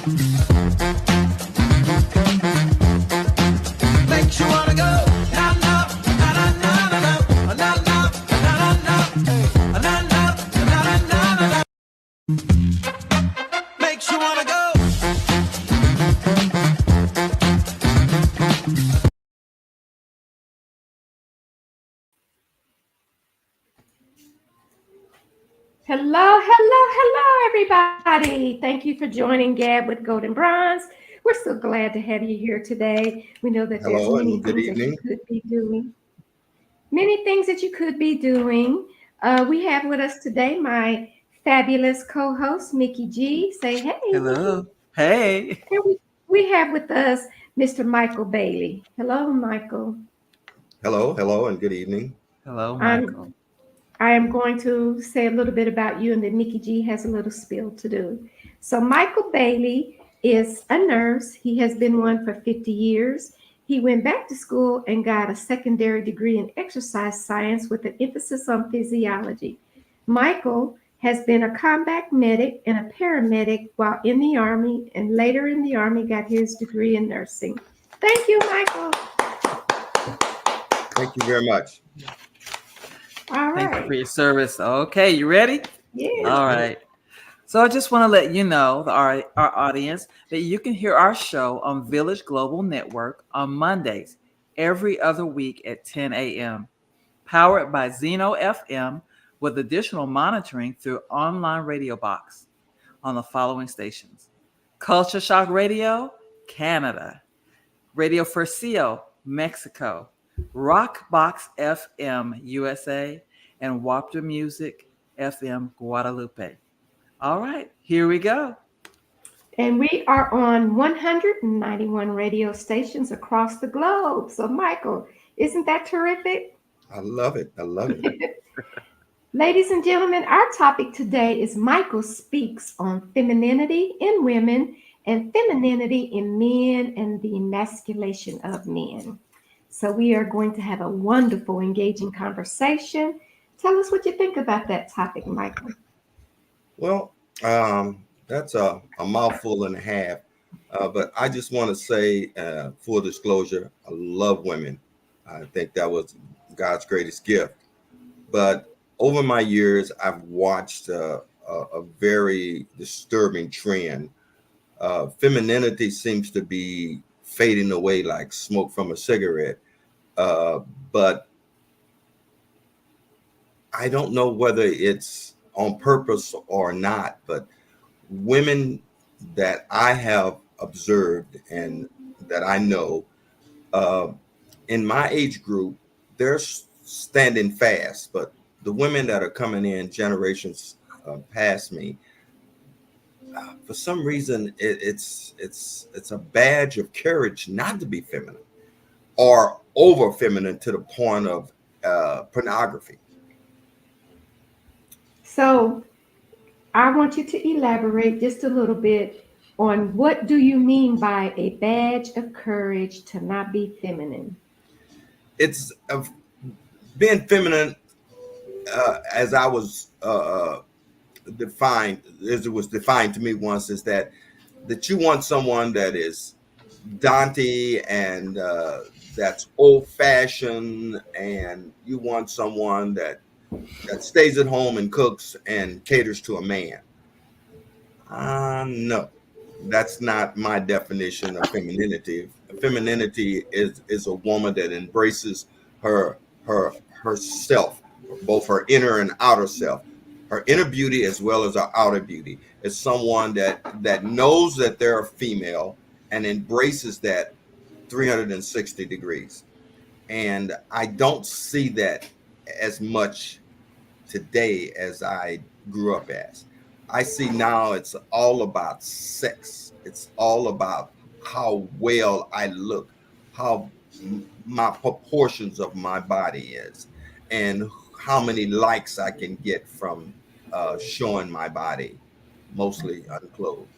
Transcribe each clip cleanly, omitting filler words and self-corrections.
Makes you wanna go. Na na na na na na na na na na na na na na. Makes you wanna go. Hello, hello, hello, everybody. Thank you for joining Gab with Golden Bronze. We're so glad to have you here today. We know that there's Hello many and good things that you evening. could be doing. Many things that you could be doing. We have with us today my fabulous co-host, Mickey G. Say hey, Hello. Mickey. Hey. And we have with us Mr. Michael Bailey. Hello, Michael. Hello and good evening. Hello, I'm Michael. I am going to say a little bit about you, and then Mickey G has a little spiel to do. So, Michael Bailey is a nurse. He has been one for 50 years. He went back to school and got a secondary degree in exercise science with an emphasis on physiology. Michael has been a combat medic and a paramedic while in the Army, and later in the Army got his degree in nursing. Thank you, Michael. Thank you very much. All Thank you for right. your service. Okay, you ready? Yeah. All right. So I just want to let you know, our audience, that you can hear our show on Village Global Network on Mondays every other week at 10 a.m. Powered by Zeno FM with additional monitoring through online radio box on the following stations: Culture Shock Radio, Canada; Radio Fresio, Mexico; Rockbox FM, USA; and Wapter Music FM, Guadalupe. All right, here we go. And we are on 191 radio stations across the globe. So, Michael, isn't that terrific? I love it. I love it. Ladies and gentlemen, our topic today is Michael speaks on femininity in women and femininity in men and the emasculation of men. So, we are going to have a wonderful, engaging conversation. Tell us what you think about that topic, Michael. Well, that's a mouthful and a half. But I just want to say, full disclosure, I love women. I think that was God's greatest gift. But over my years, I've watched a very disturbing trend. Femininity seems to be fading away like smoke from a cigarette. Uh, but I don't know whether it's on purpose or not, but women that I have observed and that I know uh, in my age group, they're standing fast. But the women that are coming in generations past me, for some reason, it's a badge of courage not to be feminine or over feminine to the point of pornography. So, I want you to elaborate just a little bit on what do you mean by a badge of courage to not be feminine? It's being feminine as I was defined, as it was defined to me once, is that you want someone that is daunty and that's old fashioned, and you want someone that stays at home and cooks and caters to a man. No, that's not my definition of femininity. Femininity is a woman that embraces her herself, both her inner and outer self, her inner beauty as well as her outer beauty. It's someone that knows that they're a female and embraces that 360 degrees. And I don't see that as much today as I grew up as. I see now it's all about sex. It's all about how well I look, how my proportions of my body is, and how many likes I can get from showing my body, mostly unclothed.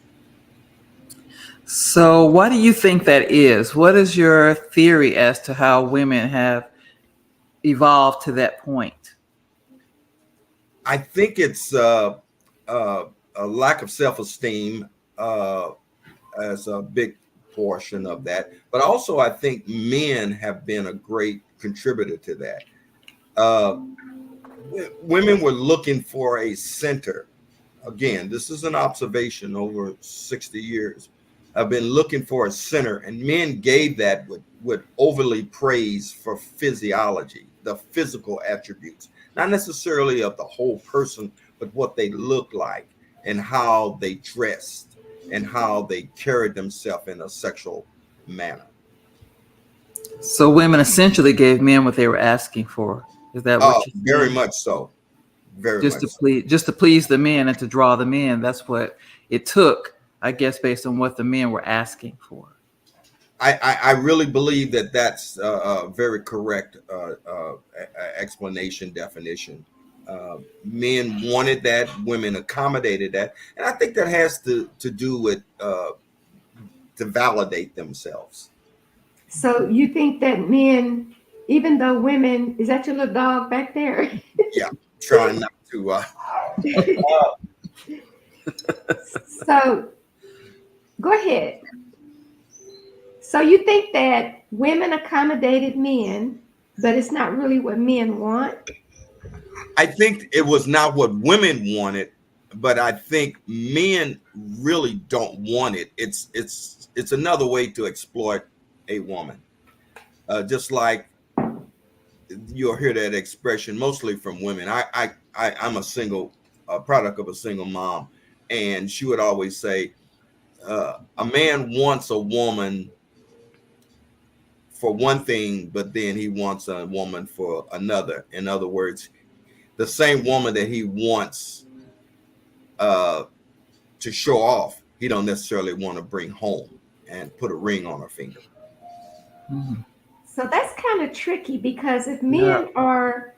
So, what do you think that is? What is your theory as to how women have evolved to that point? I think it's a lack of self-esteem, uh, as a big portion of that. But also, I think men have been a great contributor to that. Uh, Women were looking for a center. Again, this is an observation over 60 years. I've been looking for a center, and men gave that with overly praise for physiology, the physical attributes, not necessarily of the whole person, but what they look like and how they dressed and how they carried themselves in a sexual manner. So women essentially gave men what they were asking for. Is that what you're Very saying? much so. Very Just much to so. please the men and to draw the men. That's what it took, I guess, based on what the men were asking for. I really believe that that's a very correct explanation, definition. Men wanted that, women accommodated that, and I think that has to do with to validate themselves. So you think that men, even though women, is that your little dog back there? Yeah, trying not to. So go ahead. So you think that women accommodated men, but it's not really what men want? I think it was not what women wanted, but I think men really don't want it. It's another way to exploit a woman. Just like you'll hear that expression mostly from women. I'm a single product of a single mom, and she would always say, a man wants a woman for one thing, but then he wants a woman for another. In other words, the same woman that he wants uh, to show off, he don't necessarily want to bring home and put a ring on her finger. Mhm. So that's kind of tricky because if Yeah. men are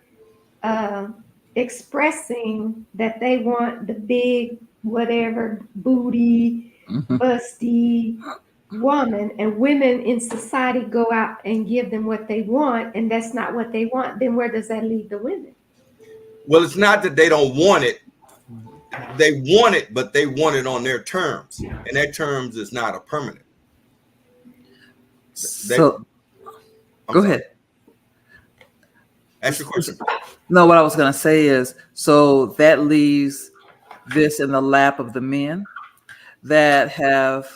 uh, expressing that they want the big, whatever, booty, Mhm. busty woman, and women in society go out and give them what they want, and that's not what they want, then where does that leave the women? Well, it's not that they don't want it. They want it, but they want it on their terms, and their terms is not a permanent. They, So I'm go sorry. ahead. Ask your question. No, what I was going to say is, so that leaves this in the lap of the men that have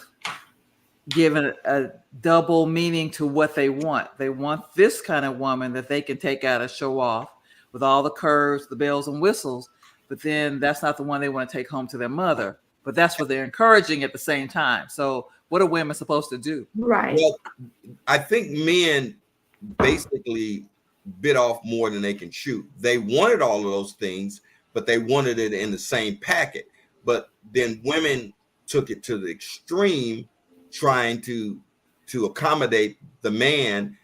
given a double meaning to what they want. They want this kind of woman that they can take out and show off with all the curves, the bells and whistles, but then that's not the one they want to take home to their mother. But that's what they're encouraging at the same time. So what are women supposed to do? Right. Well, I think men basically bit off more than they can chew. They wanted all of those things, but they wanted it in the same packet. But then women took it to the extreme, trying to accommodate the man,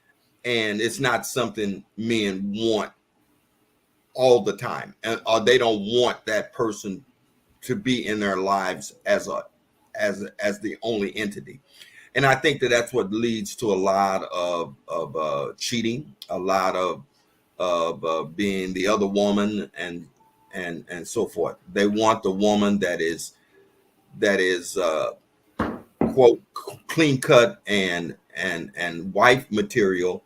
and it's not something men want all the time, and or they don't want that person to be in their lives as the only entity. And I think that that's what leads to a lot of cheating, a lot of being the other woman, and so forth. They want the woman that is quote clean cut and wife material,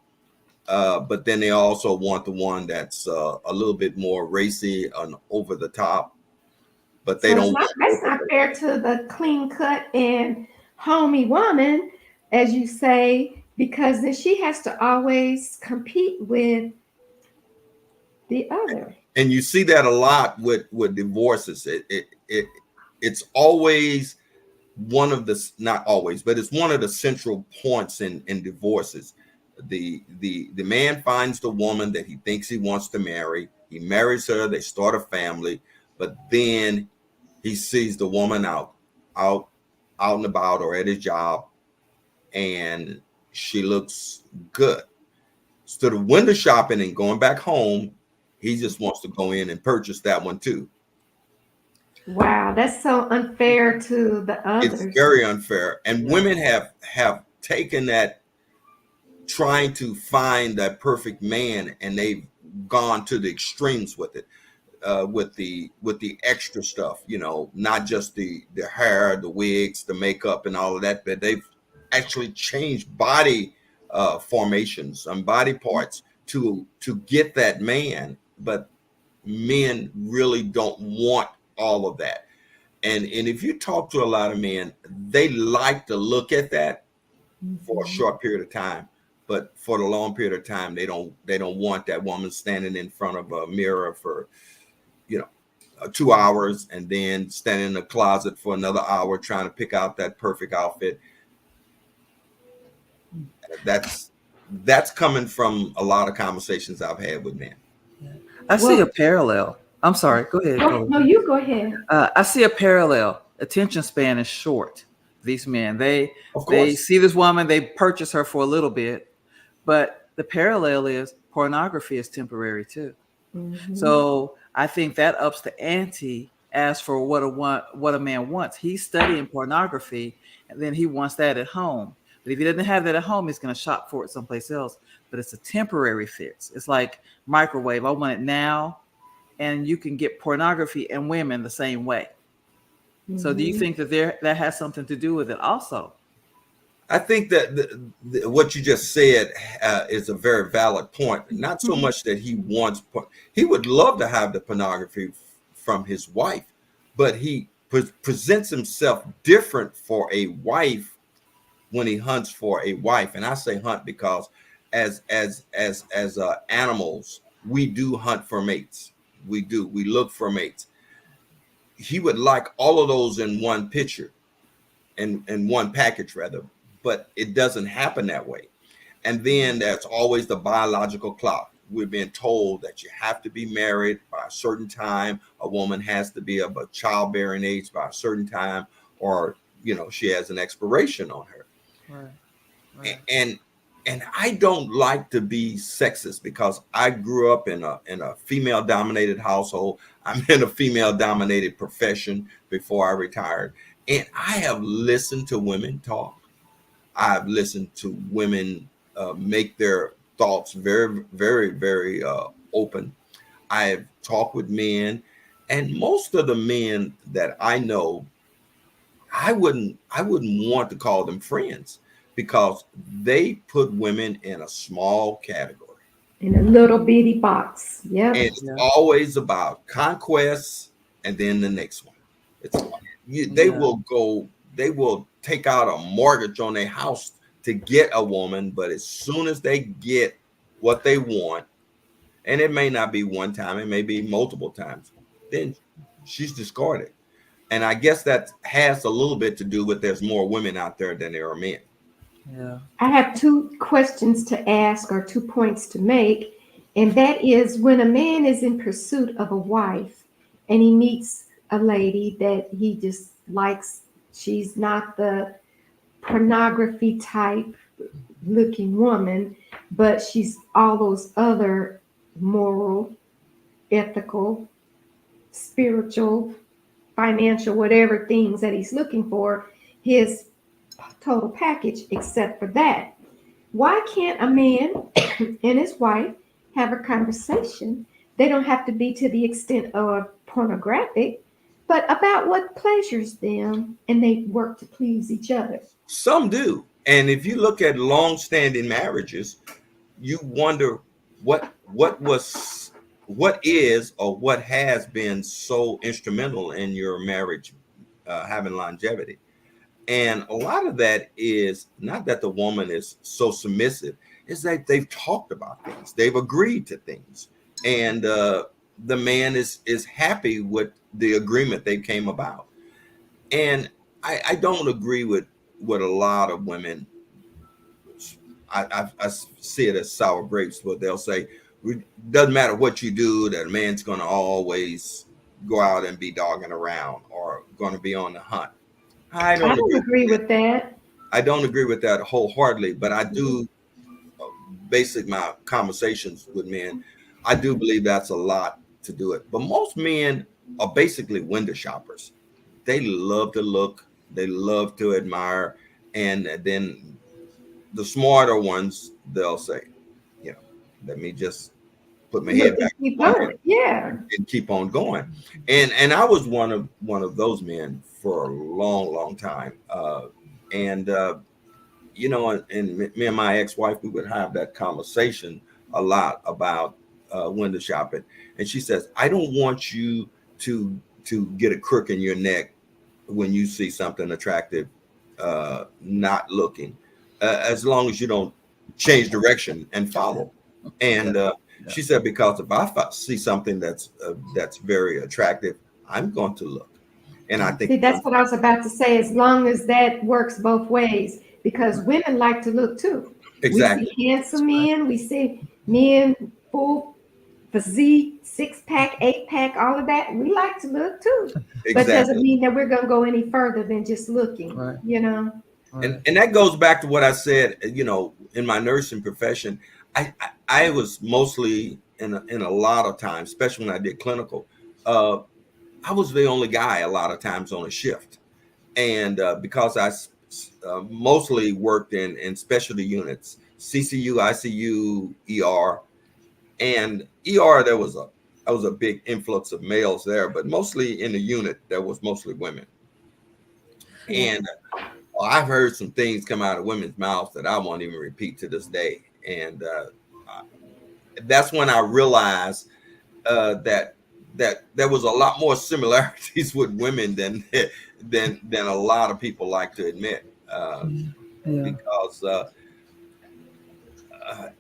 but then they also want the one that's a little bit more racy and over the top. But they So it's don't not, want that's both of not them. fair to the clean cut and homey woman, as you say, because then she has to always compete with the other. And you see that a lot with divorces. It's always one of the, not always, but it's one of the central points in divorces. The man finds the woman that he thinks he wants to marry. He marries her. They start a family, but then he sees the woman out out and about or at his job, and she looks good. Instead of window shopping and going back home, he just wants to go in and purchase that one too. Wow, that's so unfair to the It's others. very unfair, and Yeah. women have taken that, trying to find that perfect man, and they've gone to the extremes with it. with the extra stuff, not just the hair, the wigs, the makeup, and all of that, but they've actually changed body formations and body parts to get that man. But men really don't want all of that. And if you talk to a lot of men, they like to look at that for a Mhm. short period of time, but for the long period of time, they don't want that woman standing in front of a mirror for, you know 2 hours, and then standing in the closet for another hour trying to pick out that perfect outfit. That's coming from a lot of conversations I've had with men. I see a Well, parallel. I'm sorry. Go ahead, no, Chloe. you go ahead. I see a parallel. Attention span is short. These men, Of they course. see this woman, they purchase her for a little bit, but the parallel is pornography is temporary too. Mhm. So I think that ups the ante as for what a man wants. He's studying pornography, and then he wants that at home. But if he doesn't have that at home, he's going to shop for it someplace else. But it's a temporary fix. It's like microwave. I want it now, and you can get pornography and women the same way. So do you Mhm. think that that has something to do with it also? I think that what you just said is a very valid point. Not so Mhm. much that he wants, he would love to have the pornography from his wife, but he presents himself different for a wife when he hunts for a wife. And I say hunt because as animals, we do hunt for mates. We look for mates. He would like all of those in one picture, in one package rather, but it doesn't happen that way. And then there's always the biological clock. We're being told that you have to be married by a certain time. A woman has to be of a childbearing age by a certain time, or she has an expiration on her. Right, A- right. And and I don't like to be sexist because I grew up in a female dominated household. I'm in a female dominated profession before I retired, and I have listened to women talk. I've listened to women make their thoughts very, very, very open. I've talked with men, and most of the men that I know, I wouldn't want to call them friends because they put women in a small category. In a little bitty box. And Yep. it's Yeah, always about conquests and then the next one. It's they yeah, will go, they will take out a mortgage on their house to get a woman, but as soon as they get what they want, and it may not be one time, it may be multiple times, then she's discarded. And I guess that has a little bit to do with there's more women out there than there are men. yeah. I have two questions to ask or 2 points to make, and that is when a man is in pursuit of a wife and he meets a lady that he just likes, she's not the pornography type looking woman, but she's all those other moral, ethical, spiritual, financial, whatever things that he's looking for, his total package, except for that. Why can't a man and his wife have a conversation? They don't have to be to the extent of pornographic, but about what pleasures them, and they work to please each other. Some do. And if you look at long-standing marriages, you wonder what is or what has been so instrumental in your marriage having longevity. And a lot of that is not that the woman is so submissive, is that they've talked about things, they've agreed to things, and the man is happy with the agreement they came about. And I don't agree with what a lot of women. I see it as sour grapes, but they'll say it doesn't matter what you do, that a man's going to always go out and be dogging around or going to be on the hunt. I I don't don't agree with agree that. with that. I don't agree with that wholeheartedly, but I Mhm. do basic my conversations with men. I do believe that's a lot to do it. But most men are basically window shoppers. They love to look, they love to admire, and then the smarter ones, they'll say, you know, let me just put my Look head and back keep on going. Yeah. and keep on going. And I was one of those men for a long time. And you know, and me and my ex-wife, we would have that conversation a lot about window shopping. And she says, I don't want you to get a crook in your neck when you see something attractive, not looking, as long as you don't change direction and follow. And Yeah. she said, because if I see something that's very attractive, I'm going to look. And I think See, that's what I was about to say. As long as that works both ways, because women like to look too. We see exactly, handsome men, we see men full physique, six pack, eight pack, all of that. We like to look too, but doesn't exactly. mean that we're gonna go any further than just looking. Right. You know. and Right. and that goes back to what I said. You know, in my nursing profession, I was mostly in a lot of times, especially when I did clinical. Uh, I was the only guy a lot of times on a shift, and because mostly worked in specialty units, CCU, ICU, ER, and ER. There was a big influx of males there, but mostly in the unit there was mostly women. Yeah. And I've heard some things come out of women's mouths that I won't even repeat to this day. And that's when I realized that there was a lot more similarities with women than a lot of people like to admit. Yeah. Because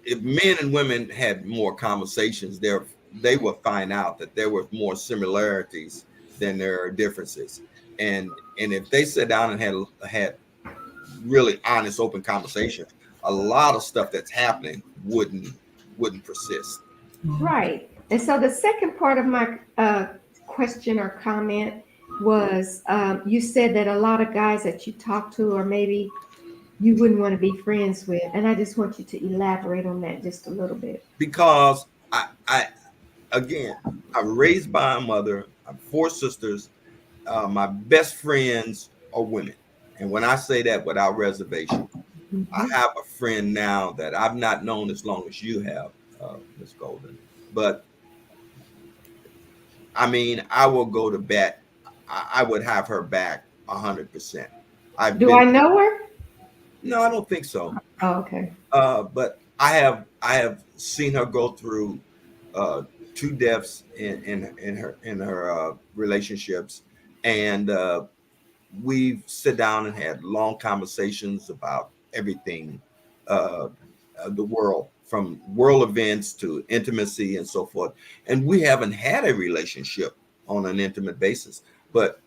if men and women had more conversations, they would find out that there were more similarities than there are differences. And if they sat down and had really honest, open conversations, a lot of stuff that's happening wouldn't persist. Right. And so the second part of my question or comment was you said that a lot of guys that you talk to, or maybe you wouldn't want to be friends with. And I just want you to elaborate on that just a little bit. Because I again, I'm raised by a mother. I'm four sisters. My best friends are women, and when I say that without reservation, I Mhm. have a friend now that I've not known as long as you have, Miss Golden. But I mean, I will go to bat. I would have her back 100%. I've Do been I know her? No, I don't think so. Oh, okay. But I have seen her go through uh, two deaths in her relationships, and we've sit down and had long conversations about everything, uh, the world, from world events to intimacy and so forth. And we haven't had a relationship on an intimate basis, but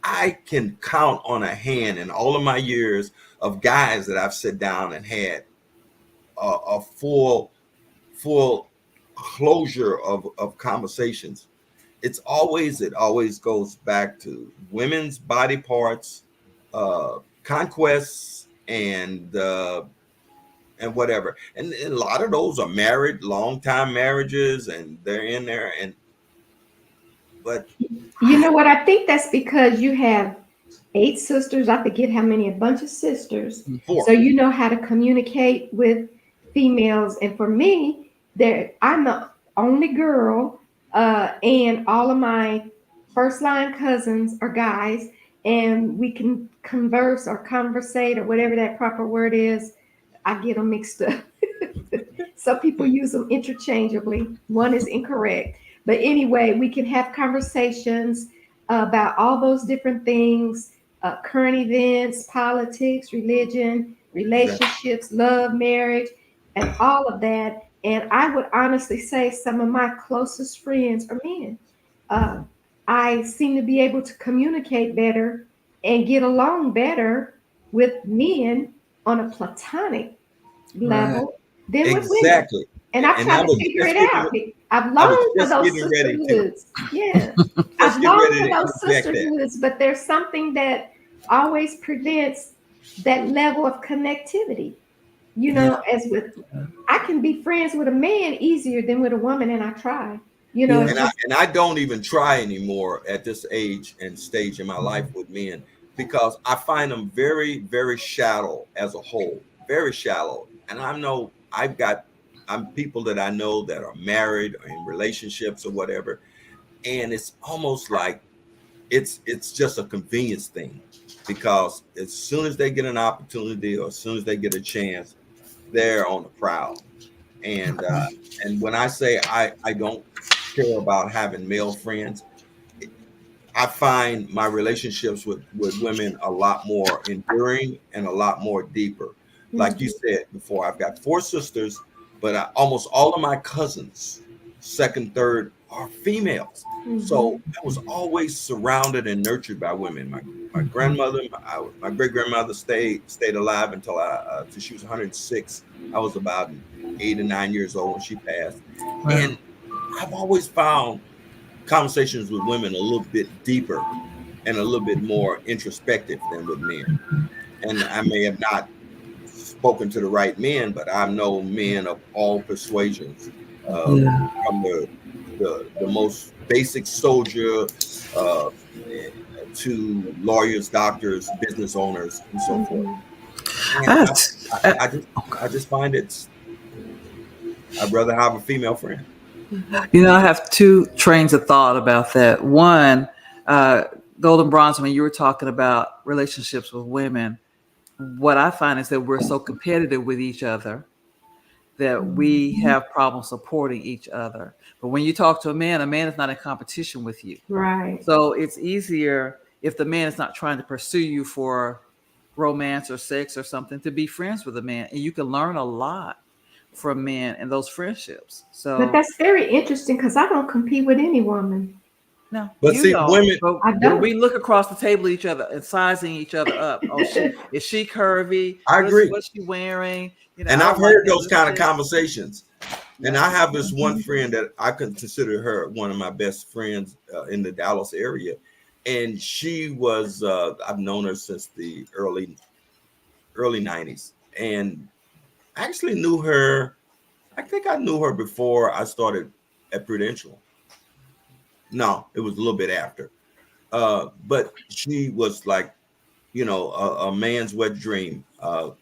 I can count on a hand in all of my years of guys that I've sat down and had a full closure of conversations. It always goes back to women's body parts, conquests, and whatever. And a lot of those are married, long time marriages, and they're in there. And but You know what? I think that's because you have eight sisters. I forget how many, a bunch of sisters. So four, you know how to communicate with females. And for me, I'm the only girl, and all of my first line cousins are guys, and we can converse or conversate or whatever that proper word is. I get them mixed up. Some people use them interchangeably. One is incorrect. But anyway, we can have conversations about all those different things, current events, politics, religion, exactly. relationships, love, marriage, and all of that. And I would honestly say some of my closest friends are men. Uh, I seem to be able to communicate better and get along better with men on a platonic Right. level than with women. Exactly. And And, I've and tried to figure it out. I've I was longed for just those getting ready to sisterhoods. Yeah. I've just get longed ready for to those interject that. sisterhoods, but there's something that always prevents that level of connectivity. You Yeah. know, as with, I can be friends with a man easier than with a woman, and I try. You know, Yeah. it's And I just, and I don't even try anymore at this age and stage in my life with men, because I find them very, very shallow as a whole, very shallow. And I'm people that I know that are married or in relationships or whatever, and it's almost like it's just a convenience thing, because as soon as they get an opportunity or as soon as they get a chance, they're on the prowl. And when I say I don't care about having male friends, I find my relationships with women a lot more enduring and a lot more deeper. Like you Mhm. said before, I've got four sisters, but almost all of my cousins, second, third, are females. So Mhm. I was always surrounded and nurtured by women. My grandmother, my great grandmother stayed alive until till she was 106. I was about 8 or 9 years old when she passed, Wow. and I've always found conversations with women a little bit deeper and a little bit more introspective than with men. And I may have not spoken to the right men, but I know men of all persuasions, uh, Yeah. from the most basic soldier, uh, to lawyers, doctors, business owners, and so forth. Mhm. And I, I just I just find I'd rather have a female friend. I have two trains of thought about that. One, uh, Golden Bronze, when you were talking about relationships with women, what I find is that we're so competitive with each other that we have problems supporting each other. But when you talk to a man is not in competition with you. Right. So it's easier if the man is not trying to pursue you for romance or sex or something to be friends with a man. And you can learn a lot from men and those friendships. But So that's very interesting because I don't compete with any woman. no, But you see, don't. women, But I when we don't. look across the table at each other and sizing each other up, oh, is she curvy? I agree. What's she wearing? And I I've don't like heard that those kind of lipstick. conversations. And Yeah. I have this one friend that I consider her one of my best friends in the Dallas area. And she was, I've known her since the early 90s. And I actually knew her, I think I knew her before I started at Prudential. No, it was a little bit after. But she was like, a man's wet dream.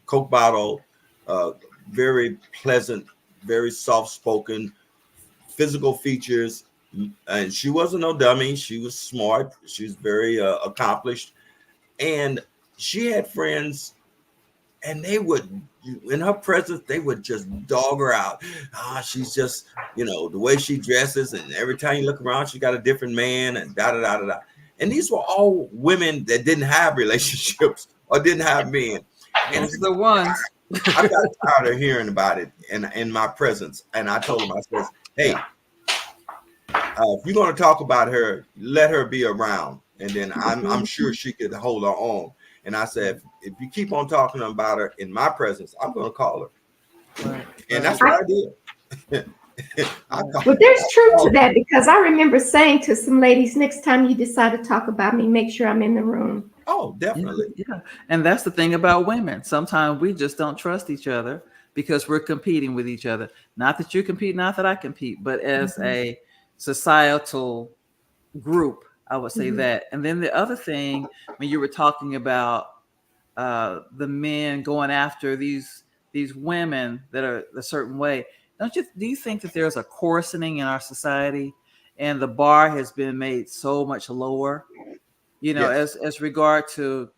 Coke bottle, uh, very pleasant, very soft spoken, physical features. And she wasn't no dummy. She was smart. She was very accomplished. And she had friends, and they would, in her presence, they would just dog her out. She's just, the way she dresses, and every time you look around, she got a different man, and da da da da da. And these were all women that didn't have relationships or didn't have men. And Those are the ones. I got tired of hearing about it in my presence. And I told him, I says, hey, if you're going to talk about her, let her be around. And then I'm sure she could hold her own. And I said, if you keep on talking about her in my presence, I'm going to call her. Right, And right. that's what I did. I Well, there's truth to called. that because I remember saying to some ladies, next time you decide to talk about me, make sure I'm in the room. Oh, Yeah, definitely. yeah. And that's the thing about women. Sometimes we just don't trust each other because we're competing with each other. Not that you compete, not that I compete, but as Mhm. a societal group, I would say Mhm. that. And then the other thing, when you were talking about the men going after these women that are a certain way, do you think that there's a coarsening in our society and the bar has been made so much lower? Yes. As regard to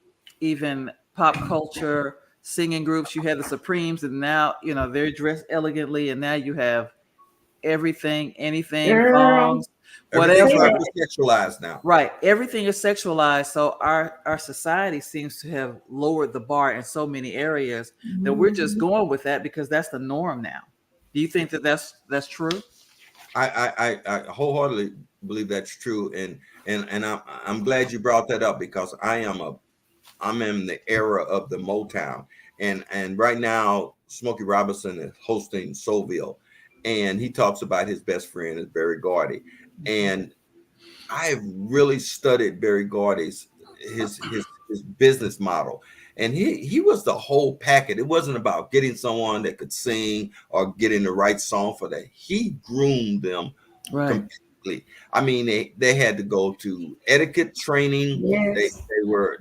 even pop culture, singing groups, you had the Supremes, and now they're dressed elegantly, and now you have everything, anything, Girl, thongs, Everything's say whatever. that. hypersexualized now. Right, everything is sexualized. So our society seems to have lowered the bar in so many areas that we're just Mhm. going with that because that's the norm now. Do you think that that's true? I wholeheartedly believe that's true. And I'm glad you brought that up, because I'm in the era of the Motown, and right now Smokey Robinson is hosting Soulville, and he talks about his best friend is Barry Gordy, and I've really studied Barry Gordy's his business model, and he was the whole packet. It wasn't about getting someone that could sing or getting the right song for that. He groomed them Right. Exactly. I mean, they had to go to etiquette training. Yes.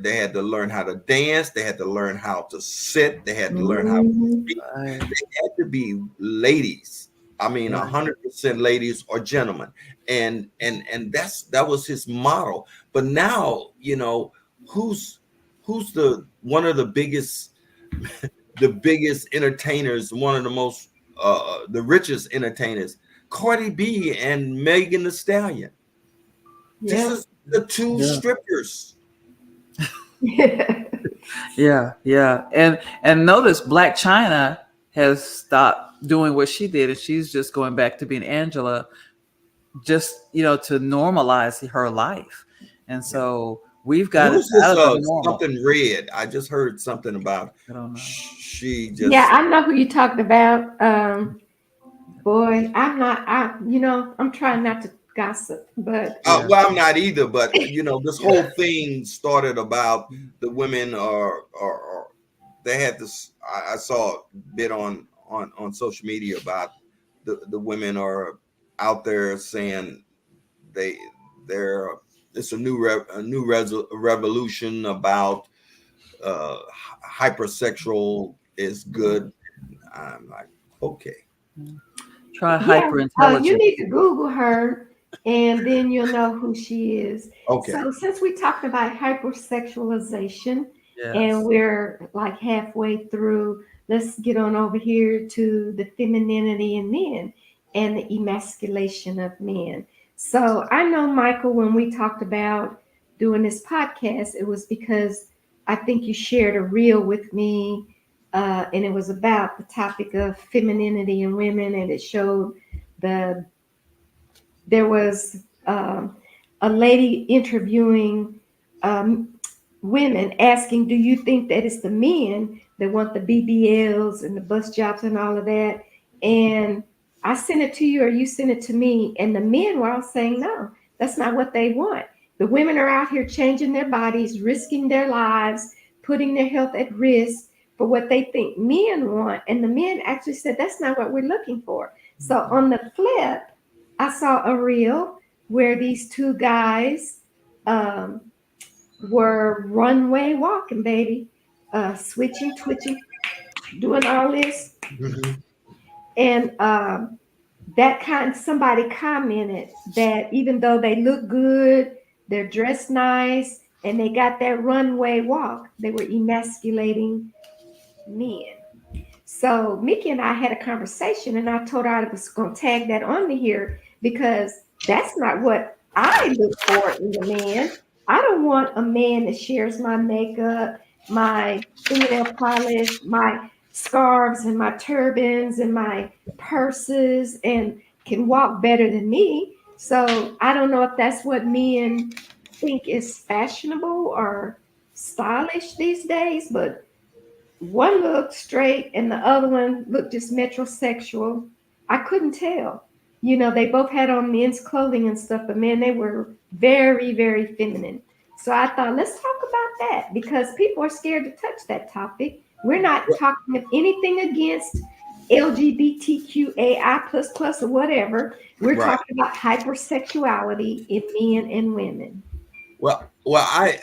They had to learn how to dance. They had to learn how to sit. They had to learn how to Mhm. speak. Right. They had to be ladies. I mean, Yeah. 100% ladies or gentlemen, and that was his model. But now, who's the one of the biggest entertainers, one of the most the richest entertainers, Cardi B and Megan Thee Stallion. This Yeah. is the two Yeah. strippers. Yeah. Yeah. And notice Black China has stopped doing what she did, and she's just going back to being Angela, just to normalize her life. And Yeah. so we've And got it who's this out of the normal. something red? I just heard something about I don't know. she Yeah, just I know who you talked about. Boy, I'm not. I'm trying not to gossip, but Yeah. well, I'm not either, but this whole thing started about the women are they had this. I saw a bit on social media about the women are out there saying they they're it's a new revolution about hypersexual is good. I'm like, okay, Try yeah, hyper you intelligence. need to Google her, and then you'll know who she is. okay, So, since we talked about hypersexualization, and Yes. we're like halfway through, let's get on over here to the femininity in men and the emasculation of men. So, I know, Michael, when we talked about doing this podcast, it was because I think you shared a reel with me, and it was about the topic of femininity in women, and it showed the there was a lady interviewing um, women, asking, "Do you think that it's the men that want the BBLs and the bus jobs and all of that?" And I sent it to you, or you sent it to me, and the men were all saying, "No, that's not what they want." The women are out here changing their bodies, risking their lives, putting their health at risk for what they think men want. And the men actually said, "That's not what we're looking for." So on the flip, I saw a reel where these two guys um, were runway walking, baby, switching, twitching, doing all this, Mhm. and that kind. Somebody commented that even though they look good, they're dressed nice, and they got that runway walk, they were emasculating men. So Mickey and I had a conversation, and I told her I was going to tag that on to here because that's not what I look for in a man. I don't want a man that shares my makeup, my fingernail polish, my scarves, and my turbans, and my purses, and can walk better than me. So I don't know if that's what men think is fashionable or stylish these days, but one looked straight and the other one looked just metrosexual. I couldn't tell. They both had on men's clothing and stuff, but man, they were very, very feminine. So I thought, let's talk about that because people are scared to touch that topic. We're not talking of anything against LGBTQAI plus plus or whatever. We're Right. talking about hypersexuality in men and women. Well,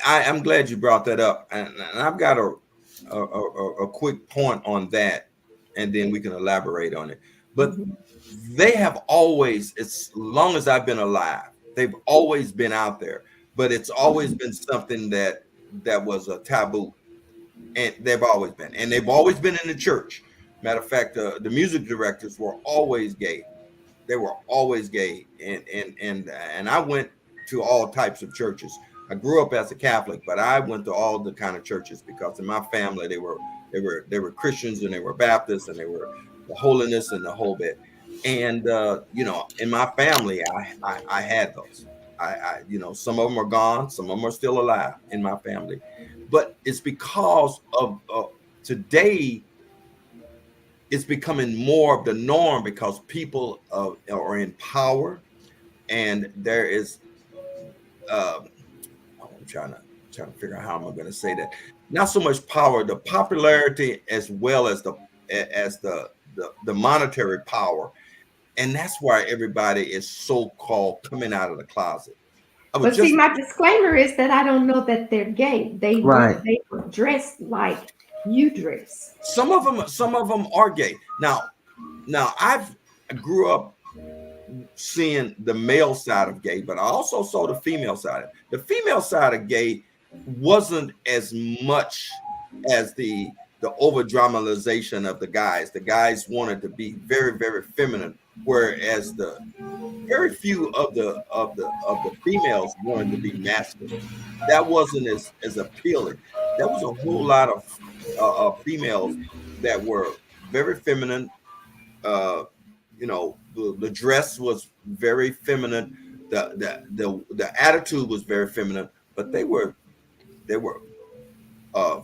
I'm glad you brought that up, and I've got a quick point on that, and then we can elaborate on it. But Mhm. they have always, as long as I've been alive, they've always been out there. But it's always been something that was a taboo, and they've always been in the church. Matter of fact, the music directors were always gay. They were always gay, and I went to all types of churches. I grew up as a Catholic, but I went to all the kind of churches because in my family they were Christians and they were Baptists and they were the holiness and the whole bit. And in my family, I had those. Some of them are gone, some of them are still alive in my family, but it's because of today it's becoming more of the norm because people are in power, and there is um, I'm trying to figure out how I'm going to say that. Not so much power, the popularity as well as the monetary power and that's why everybody is so called coming out of the closet. I was But see, just my disclaimer is that I don't know that they're gay. Right. They were dressed like you dress. some of them are gay. Now I grew up seeing the male side of gay, but I also saw the female side. The female side of gay wasn't as much as the over dramatization of the guys. The guys wanted to be very, very feminine, whereas the very few of the females wanted to be masculine. That wasn't as appealing. There was a whole lot of females that were very feminine. Uh, the dress was very feminine. The attitude was very feminine, but they were uh,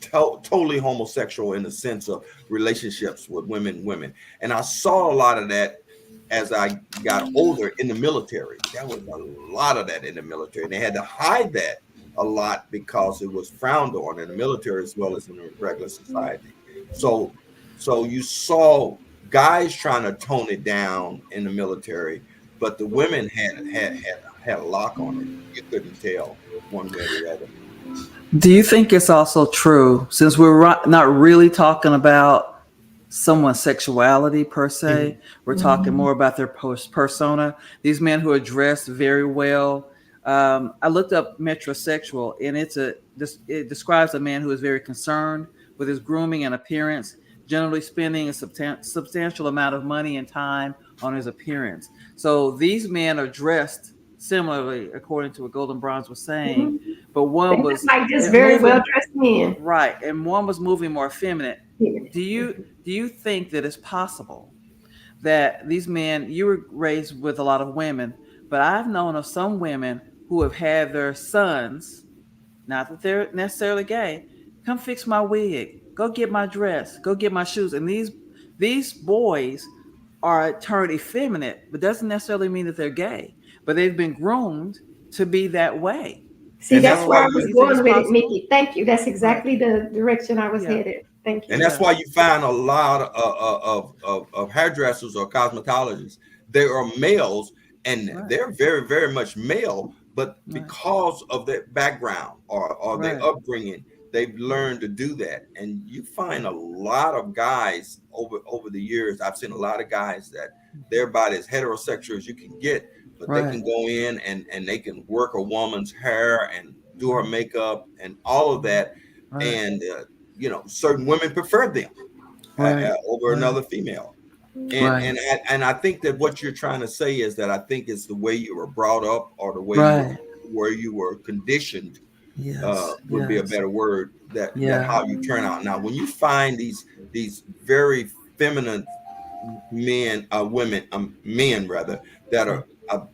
totally homosexual in the sense of relationships with women. And I saw a lot of that as I got older in the military. There was a lot of that in the military, and they had to hide that a lot because it was frowned on in the military as well as in the regular society. So, so you saw guys trying to tone it down in the military, but the women had a lock on it. You couldn't tell one way or the other. Do you think it's also true, since we're not really talking about someone's sexuality per se, we're talking more about their persona? These men who are dressed very well. I looked up metrosexual, and it describes a man who is very concerned with his grooming and appearance, generally spending a substantial amount of money and time on his appearance. So these men are dressed similarly, according to what Golden Bronze was saying, Mhm. but They one look was like just very well moving dressed men. right, and one was moving more feminine. Yeah. Do you think that it's possible that these men, you were raised with a lot of women, but I've known of some women who have had their sons, not that they're necessarily gay, come fix my wig, go get my dress, go get my shoes, and these boys are turned effeminate, but doesn't necessarily mean that they're gay, but they've been groomed to be that way. See, And that's that's So, where why I do was you you think it's going with it, possible? Mickey. Thank you. That's Right. exactly the direction I was Yeah. headed. Thank And you. that's Yeah. why you find a lot of hairdressers or cosmetologists. They are males, and Right. they're very, very much male. But Right. because of their background or their Right. upbringing, they've learned to do that. And you find a lot of guys over the years. I've seen a lot of guys that they're about as heterosexual as you can get, but they Right. can go in and they can work a woman's hair and do her makeup and all of that. Right. And certain women prefer them Right. over Right. another female. And Right. I think that what you're trying to say is that I think it's the way you were brought up or the way Right. you were conditioned, Yes. would be a Yes. better word, that Yeah. how you turn out. Now when you find these very feminine men rather, that are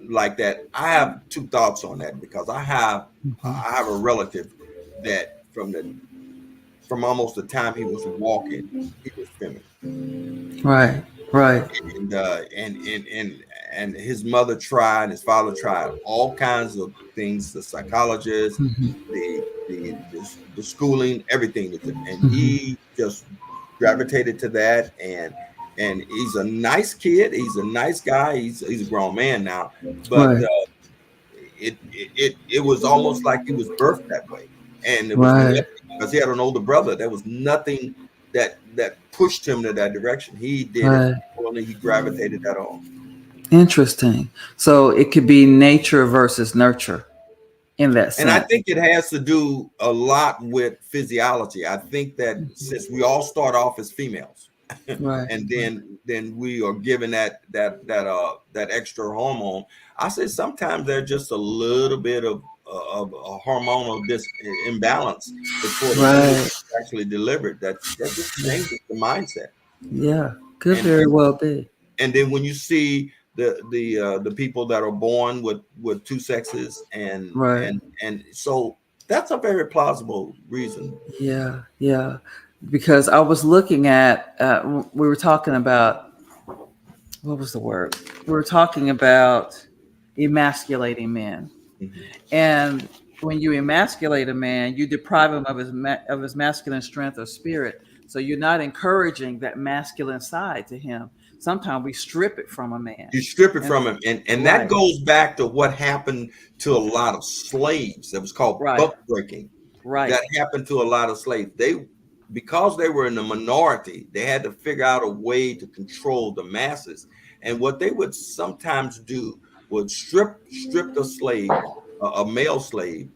like that, I have two thoughts on that, because Mhm. I have a relative that from almost the time he was walking, he was feminine. Right. Right. And and his mother tried, his father tried all kinds of things, the psychologist, Mhm. the schooling, everything with him, and Mhm. he just gravitated to that. And he's a nice kid, he's a nice guy, he's a grown man now, but Right. it was almost like he was birthed that way. And there was nothing, Right. because he had an older brother, there was nothing that pushed him to that direction. He did it, Right. only he gravitated that on. Interesting. So it could be nature versus nurture in that And I sense. think it has to do a lot with physiology. I think that since we all start off as females, Right. and then we are given that extra hormone, I say sometimes there's just a little bit of a hormonal imbalance before the baby Right. is actually delivered. That just changes the mindset. Yeah. Could And very well be. then when you see the people that are born with two sexes, Right. and so that's a very plausible reason. Yeah. Yeah. Because I was looking at, we were talking about, what was the word? We were talking about emasculating men. Mhm. And when you emasculate a man, you deprive him of of his masculine strength or spirit. So you're not encouraging that masculine side to him. sometimes we strip it from a man. You strip it And- from him, and Right. that goes back to what happened to a lot of slaves. That was called Right. buck breaking. Right. That happened to a lot of slaves. Because they were in the minority, they had to figure out a way to control the masses. And what they would sometimes do would strip the slave, a male slave,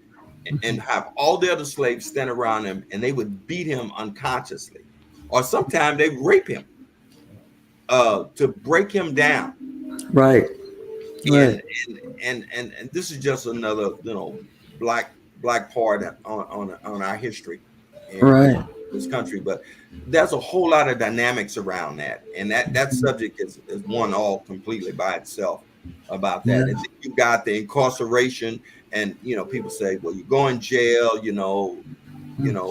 and have all the other slaves stand around him, and they would beat him unconsciously, or sometimes they rape him to break him down. Right. And, and this is just another black part on our history in this country. But there's a whole lot of dynamics around that, and that subject is one all completely by itself about that. And then you got the incarceration, and people say, well, you go in jail,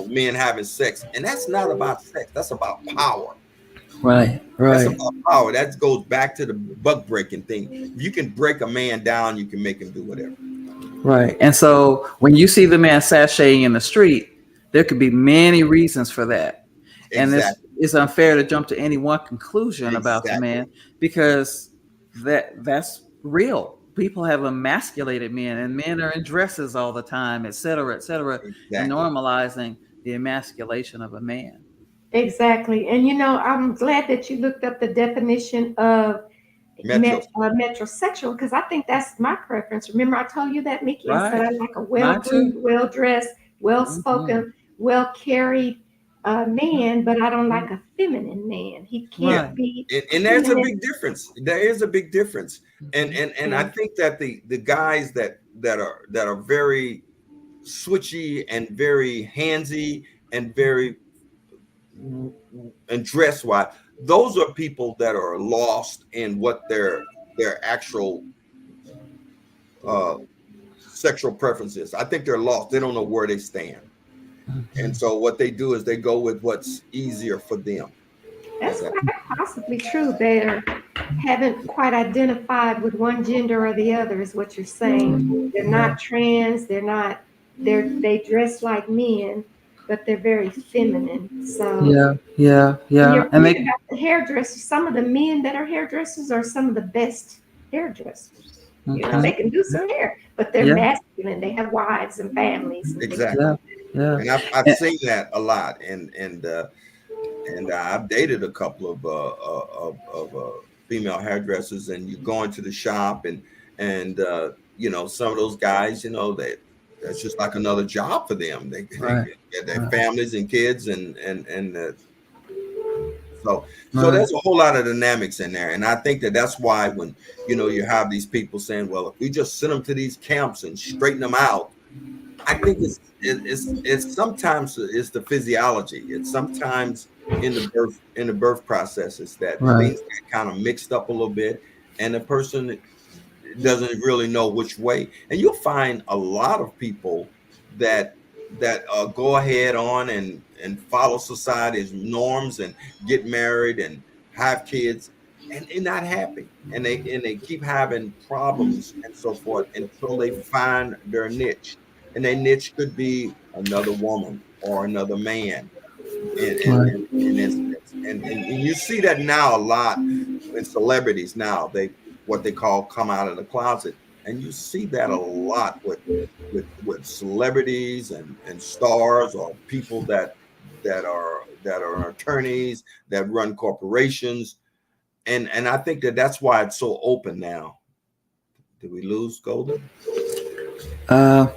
men having sex, and that's not about sex, that's about power. Right. That's about power. That goes back to the buck breaking thing. If you can break a man down, you can make him do whatever. Right. And so when you see the man sashaying in the street, there could be many reasons for that. Exactly. And it's unfair to jump to any one conclusion about the man, because that's real. People have emasculated men, and men are in dresses all the time, et cetera, and normalizing the emasculation of a man. Exactly. And I'm glad that you looked up the definition of metrosexual, because I think that's my preference. Remember, I told you that, Mickey. I said I like a well-groomed, well-dressed, well-spoken, well-carried man, but I don't like a feminine man. He can't be. And there's a big difference. There is a big difference. And I think that the guys that are very switchy and very handsy and very and dress wise, those are people that are lost in what their actual sexual preference is. I think they're lost. They don't know where they stand. And so what they do is they go with what's easier for them. That's quite possibly true. They haven't quite identified with one gender or the other, is what you're saying. They're not trans. They dress like men, but they're very feminine. So yeah. And they about the hairdressers. Some of the men that are hairdressers are some of the best hairdressers. They can do some hair, but they're masculine. They have wives and families. Exactly. And I've seen that a lot, and I've dated a couple of female hairdressers, and you go into the shop, and some of those guys, that's just like another job for them. They get their families and kids, so there's a whole lot of dynamics in there, and I think that's why when you have these people saying, well, if we just send them to these camps and straighten them out, I think it's sometimes it's the physiology. It's sometimes in the birth processes that things get kind of mixed up a little bit, and the person doesn't really know which way. And you'll find a lot of people that go ahead on and follow society's norms and get married and have kids, and they're not happy, and they keep having problems and so forth until they find their niche. And their niche could be another woman or another man. And you see that now a lot in celebrities now. What they call come out of the closet. And you see that a lot with celebrities and stars, or people that are attorneys that run corporations. And I think that's why it's so open now. Did we lose Golden?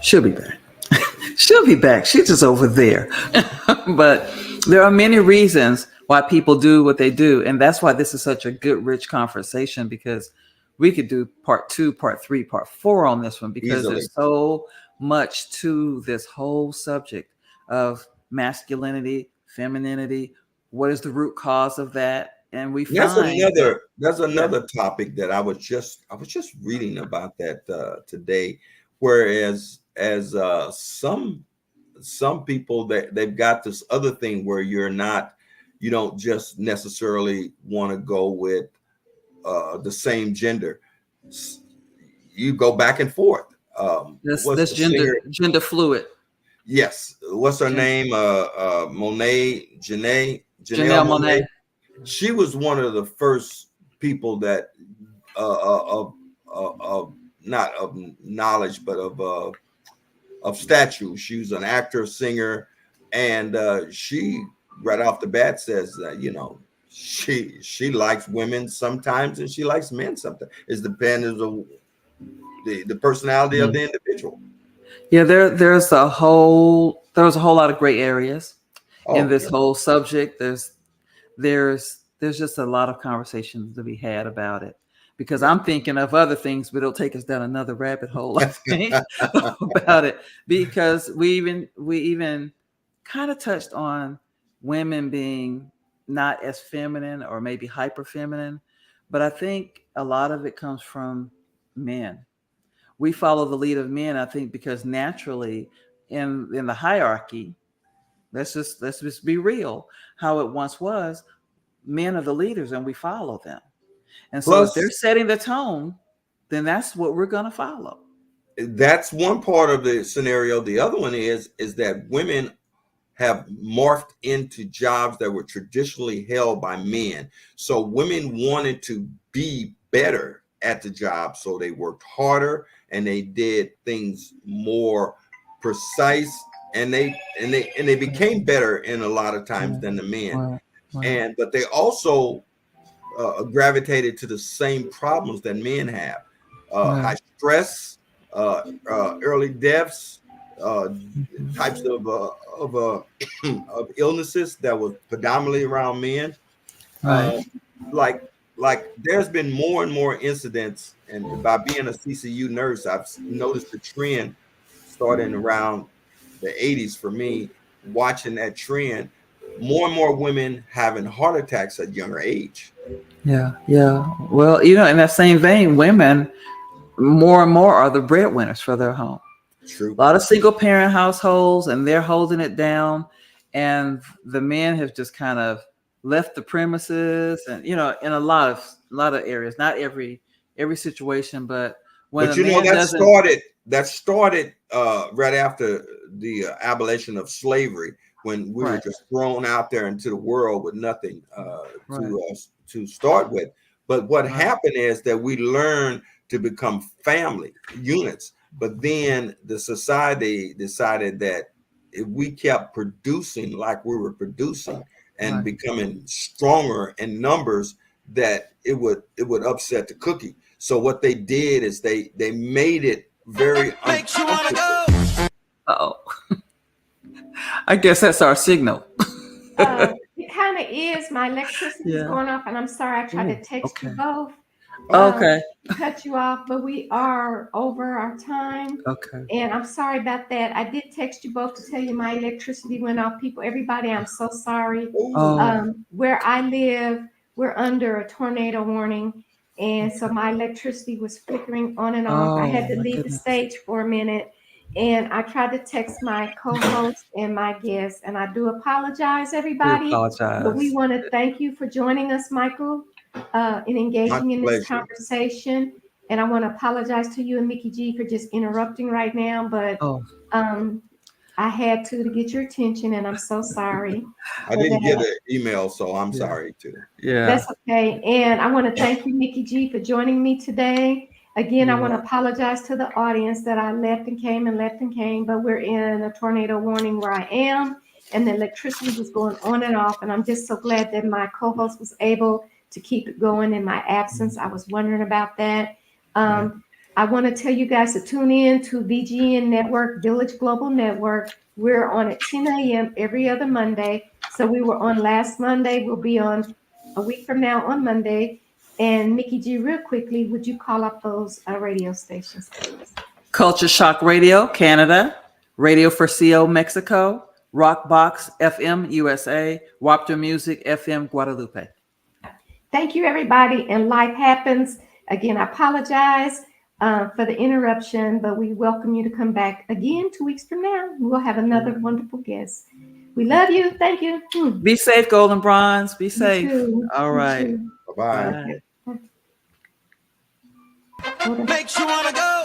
She'll be back. She'll be back. She's just over there. But there are many reasons why people do what they do. And that's why this is such a good, rich conversation, because we could do part 2, part 3, part 4 on this one, because there's so much to this whole subject of masculinity, femininity. What is the root cause of that? And there's another topic that I was just reading about that today, whereas some people they've got this other thing where you don't just necessarily want to go with the same gender. You go back and forth. This gender fluid. Yes. What's her name? Janelle Monáe. She was one of the first people that of not of knowledge, but of stature. She was an actor, singer, and she right off the bat says that she likes women sometimes and she likes men sometimes. It depends on the personality of the individual. Yeah, there's a whole lot of gray areas in Oh, this whole subject. There's just a lot of conversations to be had about it, because I'm thinking of other things, but it'll take us down another rabbit hole, I think, about it, because we even kind of touched on women being not as feminine or maybe hyper feminine, but I think a lot of it comes from men. We follow the lead of men, I think, because naturally in the hierarchy, let's just be real, how it once was, men are the leaders and we follow them. And so if they're plus setting the tone, then that's what we're going to follow. that's one part of the scenario. The other one is that women have morphed into jobs that were traditionally held by men. So women wanted to be better at the job, so they worked harder and they did things more precise, and they became better in a lot of times than the men. Right, right, And but they also gravitated to the same problems that men have: high right. stress, early deaths, types of illnesses that was predominantly around men. Right. Uh, like there's been more and more incidents, and by being a CCU nurse, I've noticed the trend starting around the 80s for me, watching that trend, more and more women having heart attacks at younger age. Yeah, yeah. Well, in that same vein, women more and more are the breadwinners for their home. A True. lot of single parent households, and they're holding it down, and the men have just kind of left the premises, and in a lot of areas, not every situation, but when But a man that doesn't. started right after the abolition of slavery, when we were Right, just thrown out there into the world with nothing right, to start with. But what right, happened is that we learned to become family units. But then the society decided that if we kept producing like we were producing and right. becoming stronger in numbers, that it would upset the cookie. So what they did is they made it very Makes you wanna uncomfortable. go. Oh, I guess that's our signal. It kind of is. My electricity is Yeah. going off, and I'm sorry I tried to Ooh, text you okay. both. Okay. Cut you off, but we are over our time. Okay. And I'm sorry about that. I did text you both to tell you my electricity went off. People, everybody, I'm so sorry. Ooh, Where I live, we're under a tornado warning. And so my electricity was flickering on and off. I had Oh to my leave the goodness. stage for a minute. And I tried to text my co-host and my guests. And I do apologize, We everybody. But we apologize. want to thank you for joining us, Michael, in my engaging in this pleasure. conversation. And I want to apologize to you and Mickey G for just interrupting right now. But Oh, I had to get your attention, and I'm so sorry I for didn't get that. an email, so I'm yeah. sorry too. Yeah. That's okay. And I want to thank you, Mickey G, for joining me today. Again, I You're want to welcome. apologize to the audience that I left and came and left and came, but we're in a tornado warning where I am, and the electricity was going on and off. And I'm just so glad that my co-host was able to keep it going in my absence. I was wondering about that. Yeah. I want to tell you guys to tune in to VGN Network, Village Global Network. We're on at 10 a.m. every other Monday. So we were on last Monday. We'll be on a week from now on Monday. And Mickey G, real quickly, would you call up those radio stations, please? Culture Shock Radio, Canada, Radio for CO, Mexico, Rockbox FM, USA, Wapter Music FM, Guadalupe. Thank you, everybody. And life happens. Again, I apologize for the interruption, but we welcome you to come back again 2 weeks from now. We'll have another wonderful guest. We love you. Thank you. Be safe, Golden Bronze. Be You safe. too. All You right. too. Bye bye. Bye. Hold on. Makes you wanna go.